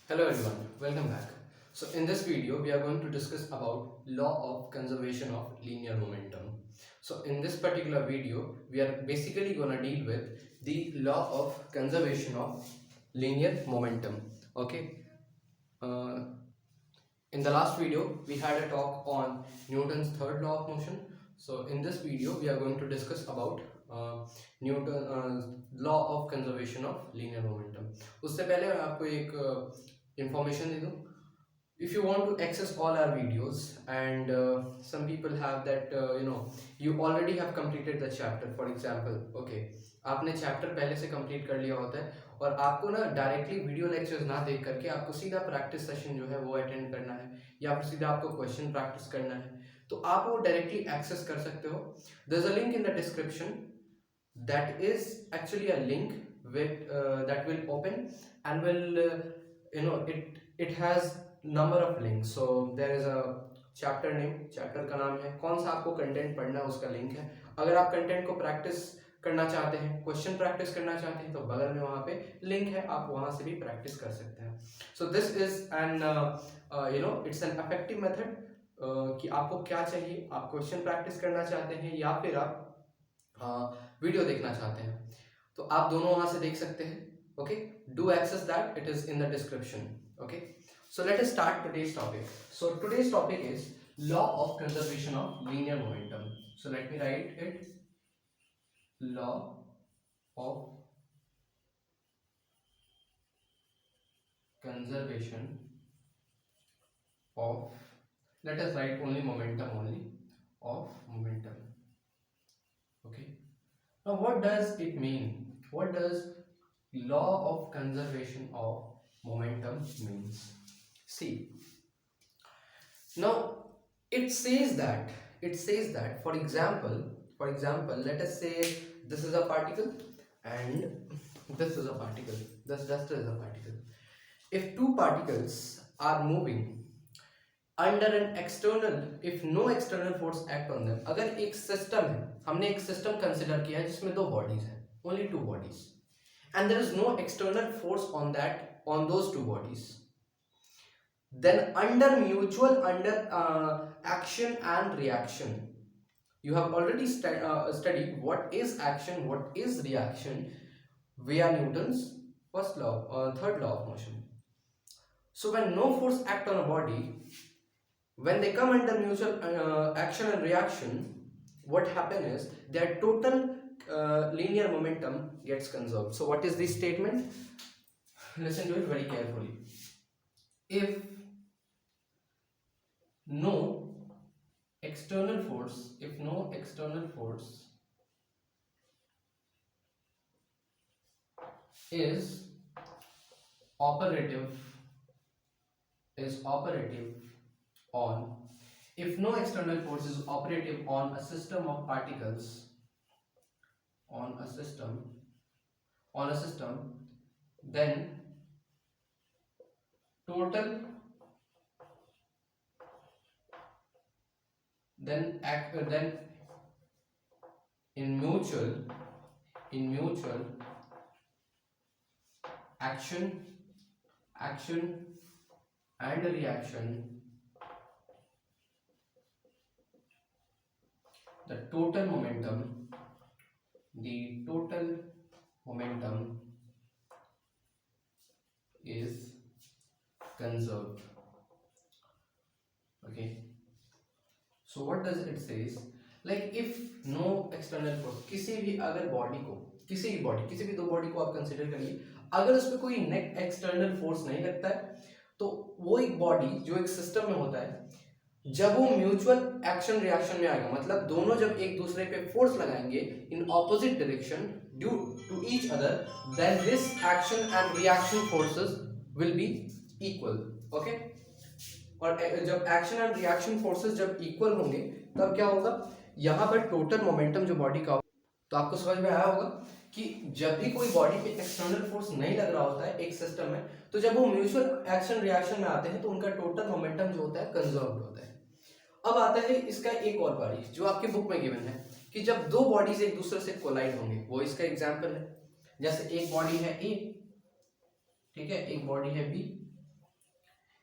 Hello everyone, welcome back. So in this video we are going to discuss about law of conservation of linear momentum. So in this particular video we are basically going to deal with the law of conservation of linear momentum. Okay. Uh, in the last video we had a talk on Newton's third law of motion. So in this video we are going to discuss about law of conservation of linear momentum. उससे पहले मैं आपको एक information दे दूँ. If you want to access all our videos and some people have that you already have completed the chapter, for example, okay, आपने chapter पहले से complete कर लिया होता है और आपको ना डायरेक्टली वीडियो लेक्चर्स ना देख करके आपको सीधा प्रैक्टिस सेशन जो है वो अटेंड करना है या फिर सीधा आपको क्वेश्चन प्रैक्टिस करना है, तो आप वो डायरेक्टली एक्सेस कर सकते हो. There is a link in the description that is actually a link with that will open and will it has number of links. So there is a chapter name, chapter का नाम है, कौन सा आपको content पढ़ना है उसका link है. अगर आप कंटेंट को प्रैक्टिस करना चाहते हैं, क्वेश्चन प्रैक्टिस करना चाहते हैं, तो बगल में वहाँ पे लिंक है, आप वहाँ से भी प्रैक्टिस कर सकते हैं. So this is an it's an effective method कि आपको क्या चाहिए, आप क्वेश्चन प्रैक्टिस करना चाहते हैं या फिर आप वीडियो देखना चाहते हैं, तो आप दोनों वहां से देख सकते हैं. Okay, do access that, it is in the description. Okay, so let us start today's topic. So today's topic is law of conservation of linear momentum. So let me write it, law of conservation of, let us write only momentum, only of momentum. Okay, now what does it mean? What does law of conservation of momentum means? See, now it says that for example, let us say this is a particle and this is a particle, this dust is a particle. If two particles are moving under an external, if no external force act on them, अगर एक system है, हमने एक system consider किया है जिसमें दो bodies हैं, only two bodies, and there is no external force on those two bodies, then under action and reaction, you have already studied what is action, what is reaction via Newton's third law of motion. So when no force act on a body, when they come under mutual action and reaction, what happens is their total linear momentum gets conserved. So what is this statement? Listen to it very carefully. If no external force is operative on, if no external force is operative on a system of particles, on a system, then total, then in mutual action and reaction, the total momentum is conserved. Okay, so what does it says? Like if no external force, किसी भी अगर body को, किसी भी दो body को आप consider करिए, अगर उस पर कोई एक्सटर्नल फोर्स नहीं लगता है, तो वो एक बॉडी जो एक सिस्टम में होता है, जब वो म्यूचुअल एक्शन रिएक्शन में आएगा, मतलब दोनों जब एक दूसरे पे फोर्स लगाएंगे in opposite direction due to each other, then this action and reaction forces will be equal. Okay, और जब एक्शन एंड रिएक्शन फोर्सेस जब इक्वल होंगे तब क्या होगा, यहाँ पर टोटल मोमेंटम जो बॉडी का, तो आपको समझ में आया होगा कि जब भी कोई बॉडी पे एक्सटर्नल फोर्स नहीं लग रहा होता है एक सिस्टम में, तो जब वो म्यूचुअल एक्शन रिएक्शन में आते हैं तो उनका टोटल मोमेंटम जो होता है कंजर्व्ड होता है. अब आता है इसका एक और बारी जो आपकी बुक में गिवन है कि जब दो बॉडीज एक दूसरे से कोलाइड होंगे, वो इसका एग्जांपल है. जैसे एक बॉडी है ए, ठीक है, एक बॉडी है बी,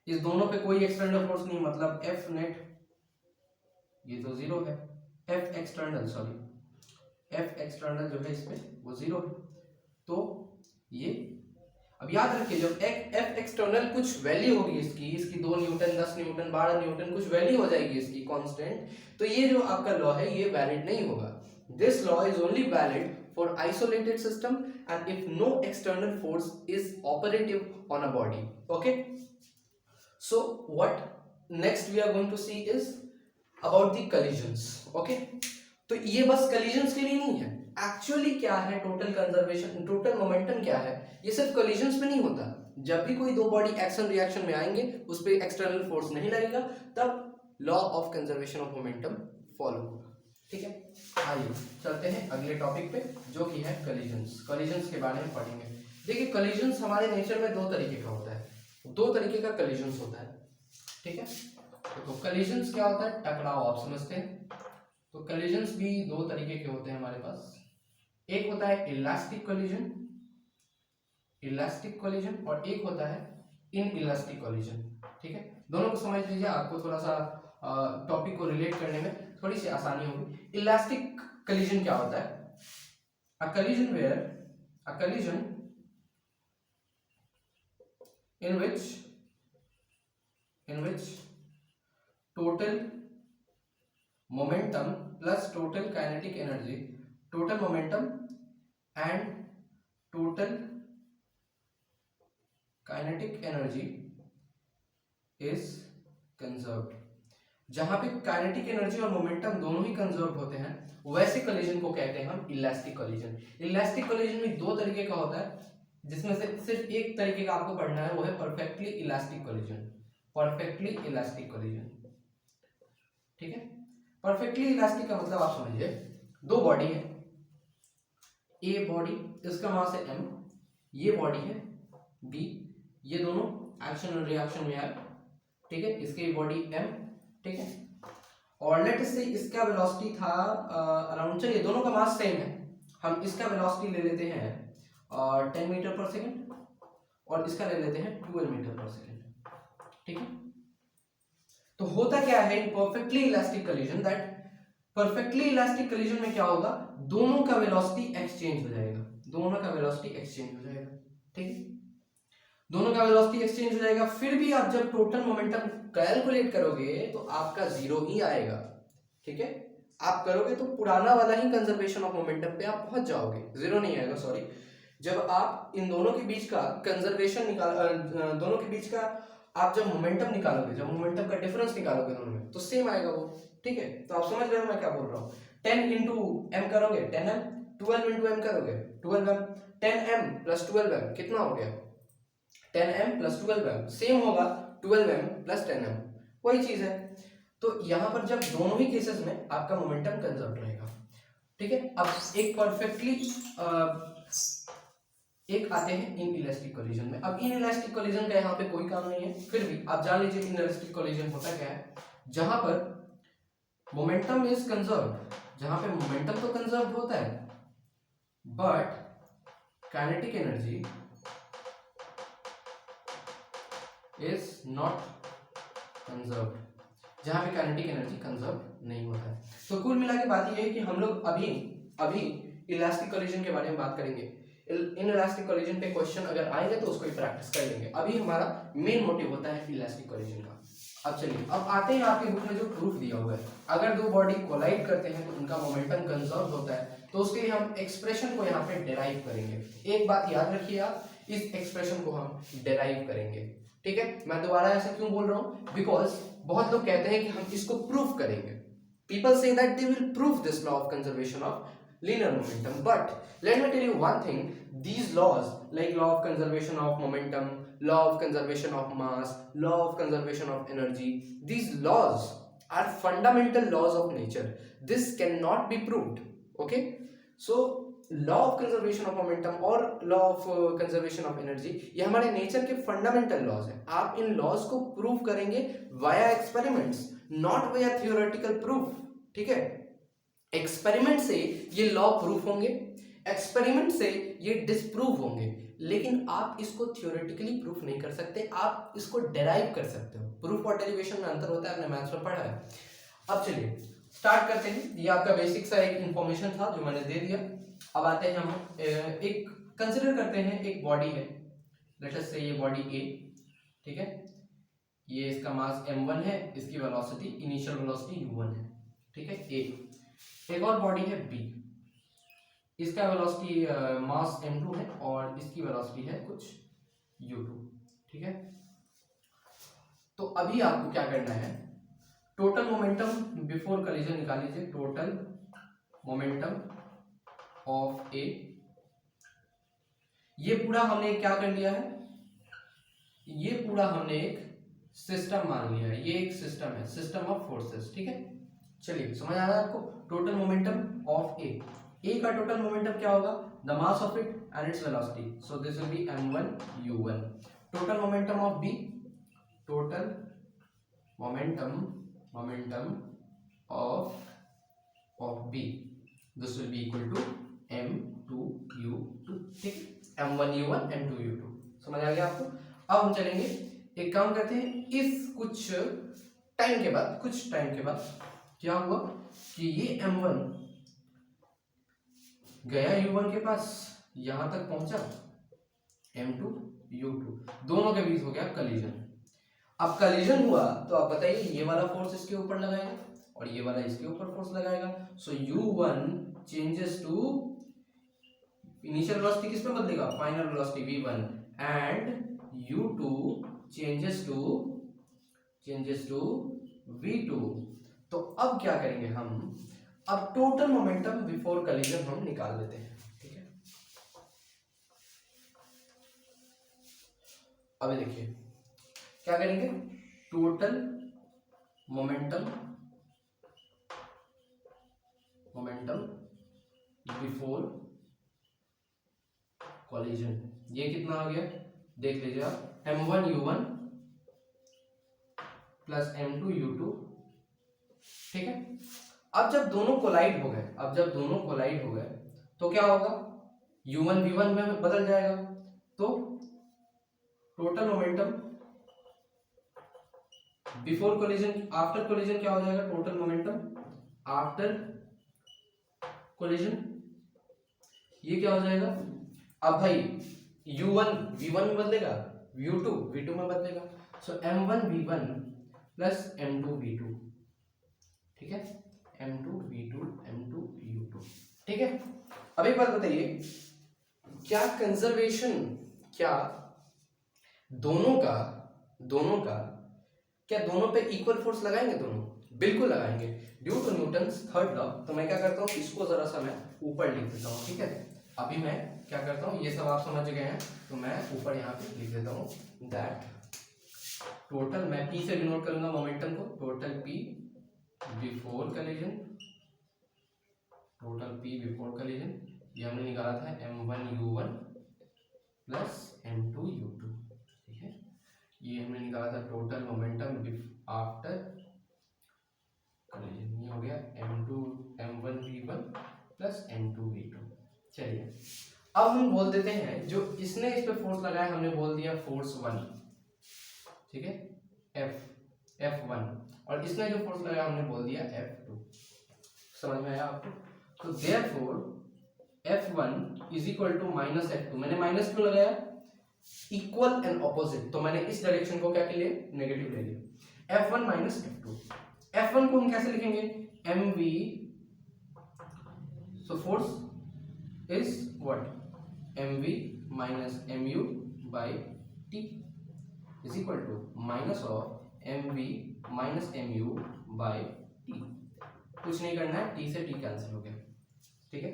इस दोनों पे कोई एक्सटर्नल फोर्स नहीं, मतलब एफ नेट ये तो जीरो है, एफ एक्सटर्नल जो है इस पे वो जीरो है। तो ये अब याद रखिए, जब एफ एक्सटर्नल कुछ वैल्यू होगी इसकी 2 न्यूटन, 10 न्यूटन, 12 न्यूटन कुछ वैल्यू हो जाएगी इसकी कांस्टेंट, तो ये जो आपका लॉ है ये वैलिड नहीं होगा। This law is only valid for isolated system and if no external force is operative on a body. Okay, so what next we are going to see is about the collisions. Okay, तो ये बस collisions के लिए नहीं है, actually क्या है total conservation, total momentum क्या है, ये सिर्फ collisions में नहीं होता। जब भी कोई दो बॉडी एक्शन रिएक्शन में आएंगे उस पर एक्सटर्नल फोर्स नहीं लगेगा, तब law of conservation of momentum follow होगा। ठीक है, आइए चलते हैं अगले टॉपिक पे जो कि है कलिजन्स। कलिजन्स के बारे में पढ़ेंगे। देखिए कलिजन्स हमारे नेचर में दो तरीके का होता है, दो तरीके का कलिजन्स होता है। ठीक है, तो कलिजन्स क्या होता है, टकराव आप समझते हैं। तो कलिजन्स भी दो तरीके के होते हैं हमारे पास, एक होता है इलास्टिक कलिजन, और एक होता है इन इलास्टिक कलिजन। ठीक है, दोनों को समझ लीजिए, आपको थोड़ा सा टॉपिक को रिलेट करने में थोड़ी सी आसानी होगी। इलास्टिक कलिजन क्या होता है, अ collision in which total momentum plus total kinetic energy, total momentum and total kinetic energy is conserved। जहां पे काइनेटिक एनर्जी और मोमेंटम दोनों ही कंजर्व होते हैं, वैसे कलिजन को कहते हैं हम इलास्टिक कलिजन। इलास्टिक कलिजन भी दो तरीके का होता है, जिसमें से सिर्फ एक तरीके का आपको पढ़ना है, वो है परफेक्टली इलास्टिक कलिजन। ठीक है, परफेक्टली इलास्टिक का मतलब आप समझिए, दो बॉडी है, ए बॉडी इसका मास है m, ये बॉडी है b, ये दोनों एक्शन और रिएक्शन में आए। ठीक है, इसकी बॉडी m, ठीक है, और लेट से इसका वेलोसिटी था अराउंड, चलिए दोनों का मास सेम है, हम इसका वेलोसिटी ले लेते हैं 10 मीटर पर सेकेंड और इसका ले लेते हैं 12 मीटर पर सेकेंड। ठीक है, तो होता क्या है in perfectly elastic collision, that perfectly elastic collision में क्या होगा, दोनों का वेलोसिटी एक्सचेंज हो जाएगा, ठीक है, दोनों का वेलोसिटी एक्सचेंज हो जाएगा। फिर भी आप जब टोटल मोमेंटम कैलकुलेट करोगे तो आपका जीरो ही आएगा। ठीक है, आप करोगे तो पुराना वाला ही कंजर्वेशन ऑफ मोमेंटम पे आप पहुंच जाओगे, जीरो नहीं आएगा, सॉरी। जब आप इन दोनों के बीच का कंजर्वेशन दोनों के बीच का आप जब मोमेंटम निकालोगे, जब मोमेंटम का डिफरेंस निकालोगे दोनों में, तो सेम आएगा वो। ठीक है, तो आप समझ रहे हो मैं क्या बोल रहा हूँ। 10 इंटू एम करोगे 10m, 12 इंटू एम करोगे 12m, 10m प्लस 12m कितना हो गया, 10m प्लस 12m, सेम होगा 12m प्लस 10m, वही चीज है। तो यहां पर जब दोनों ही केसेस में आपका मोमेंटम कंजर्व रहेगा। ठीक है, अब एक परफेक्टली एक आते हैं इन इलास्टिक कोलिजन में। अब इन इलास्टिक कोलिजन का यहाँ पे कोई काम नहीं है, फिर भी आप जान लीजिए इन इलास्टिक कोलिजन होता क्या है, जहां पर मोमेंटम इज कंजर्व, जहां पे मोमेंटम तो कंजर्व होता है but kinetic energy is not conserve, जहां पे काइनेटिक एनर्जी कंजर्व नहीं होता है। तो कुल मिला के बात यह है कि हम लोग अभी इलास्टिक कोलिजन के बारे में बात करेंगे। इन इलास्टिक कोलिजन पे क्वेश्चन अगर आएंगे तो उसको ही प्रैक्टिस कर लेंगे। अभी हमारा मेन मोटिव होता है इलास्टिक कोलिजन का। अब चलिए, अब आते हैं आपके बुक में जो प्रूफ दिया हुआ है, अगर दो बॉडी कोलाइड करते हैं तो उनका मोमेंटम कंजर्व होता है, तो उसके लिए हम एक्सप्रेशन को यहाँ पे डेराइव करेंगे। एक बात याद रखिए आप, इस एक्सप्रेशन को हम डेराइव करेंगे। ठीक है, मैं दोबारा ऐसे क्यों बोल रहा हूँ, बिकॉज बहुत लोग कहते हैं कि हम इसको प्रूफ करेंगे। People say that they will prove this law of conservation of linear momentum, but let me tell you one thing, these laws like law of conservation of momentum, law of conservation of mass, law of conservation of energy, these laws are fundamental laws of nature, this cannot be proved. Okay, so law of conservation of momentum और law of conservation of energy ये हमारे nature के fundamental laws हैं। आप in laws को prove करेंगे via experiments, not via theoretical proof. ठीक है, एक्सपेरिमेंट से ये लॉ प्रूफ होंगे, एक्सपेरिमेंट से ये डिस्प्रूव होंगे, लेकिन आप इसको थियोरेटिकली प्रूफ नहीं कर सकते, आप इसको डेराइव कर सकते हो। प्रूफ और डेरिवेशन में अंतर होता है, आपने मैथ्स में पढ़ा है। अब चलिए स्टार्ट करते हैं। ये आपका बेसिक सा एक इंफॉर्मेशन था जो मैंने दे दिया। अब आते हैं हम एक कंसिडर करते हैं, एक बॉडी है, लेट अस से ये बॉडी ए, ठीक है, ये इसका मास m1 है, इसकी वेलोसिटी इनिशियल वेलोसिटी u1 है, ठीक है। एक और बॉडी है b, इसका वेलोसिटी मास m2 है और इसकी वेलोसिटी है कुछ u2, ठीक है। तो अभी आपको क्या करना है, टोटल मोमेंटम बिफोर कॉलिजन निकाल लीजिए। टोटल मोमेंटम ऑफ ए, ये पूरा हमने क्या कर लिया है, ये पूरा हमने एक सिस्टम मान लिया है, ये एक सिस्टम है, सिस्टम ऑफ फोर्सेस, ठीक है। चलिए समझ आ रहा है आपको। Total momentum of A, A का टोटल मोमेंटम क्या होगा, the mass of it and its velocity, so this will be m1 u1। Total momentum of B, total momentum of B, this will be equal to m2 u2, ठीक, m1 u1 m2 u2। समझ आ गया आपको। अब हम चलेंगे, एक काम करते हैं, इस कुछ टाइम के बाद क्या हुआ कि ये m1 गया u1 के पास, यहां तक पहुंचा, m2 u2, दोनों के बीच हो गया कॉलिजन। अब कॉलिजन हुआ तो आप बताइए, ये वाला फोर्स इसके ऊपर लगाएगा और ये वाला इसके ऊपर फोर्स लगाएगा, so u1 changes to, initial velocity किस में बदलेगा, final velocity v1, and u2 changes to v2। तो अब क्या करेंगे हम, अब टोटल मोमेंटम बिफोर कॉलिजन हम निकाल लेते हैं, ठीक है। अभी देखिए क्या करेंगे, टोटल मोमेंटम बिफोर कॉलिजन, ये कितना आ गया, देख लीजिए आप, m1 u1 plus m2 u2, ठीक है। अब जब दोनों कोलाइड हो गए तो क्या होगा, u1 v1 में बदल जाएगा, तो total momentum before collision, after collision क्या हो जाएगा, टोटल मोमेंटम आफ्टर कोलिजन, ये क्या हो जाएगा। अब भाई u1 v1 में बदलेगा, u2 v2 में बदलेगा, सो m1 v1 plus m2 v2, ठीक है, m2 v2 m2 u2, ठीक है। अब एक बात बताइए, क्या कंजर्वेशन, क्या दोनों का क्या दोनों पे इक्वल फोर्स लगाएंगे, दोनों बिल्कुल लगाएंगे, due to Newton's third law. तो मैं क्या करता हूँ, इसको जरा सा मैं ऊपर लिख देता हूँ, ठीक है। अभी मैं क्या करता हूँ, ये सब आप समझ गए हैं, तो मैं ऊपर यहाँ पे लिख देता हूँ दैट टोटल, मैं P से डिनोट करूंगा मोमेंटम को, टोटल P बिफोर कॉलिजन, ये हमने निकाला था m1 u1 plus m2 u2, ठीक है। ये हमने निकाला था टोटल मोमेंटम आफ्टर कॉलिजन, ये हो गया m1 v1 plus m2 v2। चलिए अब हम बोल देते हैं, जो इसने इस पे फोर्स लगाया हमने बोल दिया फोर्स 1, ठीक है, F1, और इसने जो फोर्स लगाया हमने बोल दिया F2। समझ में आया आपको। तो therefore F1 is equal to minus F2, मैंने माइनस क्यों लगाया, इक्वल एंड ऑपोजिट, तो मैंने इस डायरेक्शन को क्या के लिए, नेगेटिव ले लिया, F1 माइनस F2। F1 को हम कैसे लिखेंगे, mv, so force is what, mv minus mu by t is equal to minus of mv minus mu by t। कुछ नहीं करना है, t से t कैंसिल हो गया, ठीक है।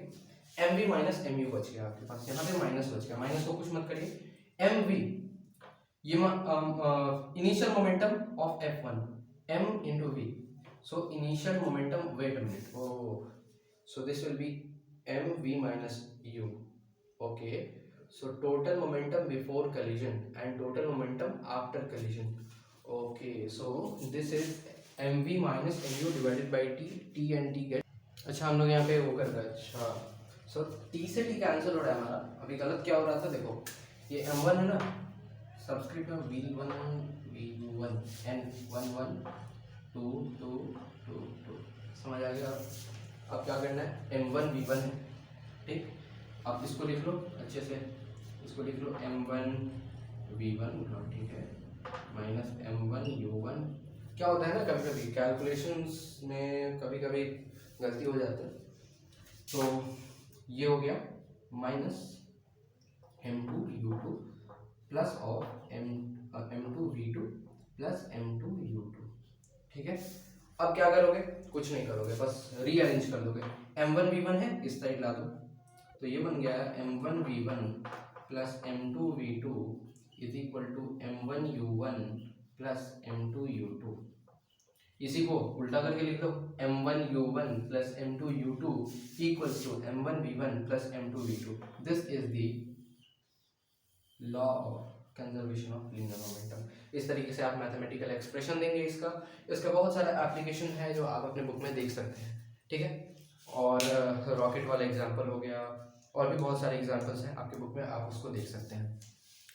mv माइनस mu बच गया आपके पास, यहाँ पे माइनस बच गया, माइनस को कुछ मत करिए, mv ये initial momentum of F1 m into v, so initial momentum, wait a minute, oh, so this will be mv minus u, okay, so total momentum before collision and total momentum after collision, okay, so this is mv minus mu divided by t, t and t get, अच्छा हम लोग यहाँ पे वो कर रहे हैं, अच्छा सो टी से टी कैंसिल हो रहा है हमारा। अभी गलत क्या हो रहा था, देखो ये m1 है ना, सब्सक्रिप्ट में v1 v1 n 1 1 2 2 2 2, समझ आ गया। अब क्या करना है, m1 v1 है, ठीक। अब इसको लिख लो अच्छे से, इसको लिख लो m1 v1, ठीक है, माइनस m1 u1। क्या होता है ना, कभी कभी कैलकुलेशंस में कभी कभी गलती हो जाती है, तो ये हो गया minus m2 u2 plus of m2 v2 plus m2 u2, ठीक है। अब क्या करोगे, कुछ नहीं करोगे, बस रीअरेंज कर दोगे। m1 v1 है, इस साइड ला दो, तो ये बन गया m1 v1 plus m2 v2 is equal to m1 u1 plus m2 u2। इसी को उल्टा करके लिख लो, m1 u1 plus m2 u2 equals to m1 v1 plus m2 v2। This is the law of conservation of linear momentum. इस तरीके से आप मैथमेटिकल एक्सप्रेशन देंगे इसका बहुत सारा एप्लीकेशन है जो आप अपने बुक में देख सकते हैं, ठीक है। और रॉकेट वाला एग्जांपल हो गया, और भी बहुत सारे एग्जांपल्स हैं आपके बुक में, आप उसको देख सकते हैं।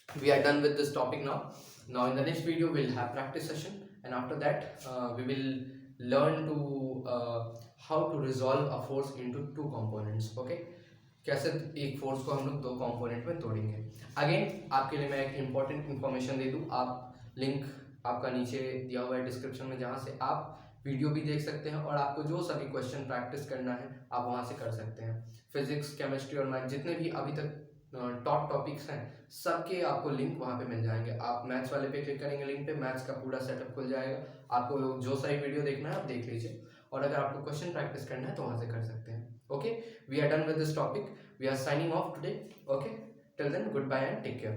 We are done with this topic now. Now in the next video we'll have practice session, and after that we will learn to how to resolve a force into two components. Okay, कैसे एक force को हम लोग दो component में तोड़ेंगे। Again आपके लिए मैं एक इम्पॉर्टेंट इन्फॉर्मेशन दे दूँ, आप लिंक आपका नीचे दिया हुआ है डिस्क्रिप्शन में, जहाँ से आप वीडियो भी देख सकते हैं और आपको जो सभी क्वेश्चन प्रैक्टिस करना है आप वहाँ से कर सकते हैं। फिजिक्स, केमिस्ट्री और मैथ जितने भी अभी तक टॉप टॉपिक्स हैं सबके आपको लिंक वहाँ पे मिल जाएंगे। आप मैथ्स वाले पे क्लिक करेंगे लिंक पे, मैथ्स का पूरा सेटअप खुल जाएगा, आपको जो सही वीडियो देखना है आप देख लीजिए, और अगर आपको क्वेश्चन प्रैक्टिस करना है तो वहाँ से कर सकते हैं। Okay, we are done with this topic, we are signing off today. Okay, till then good bye and take care.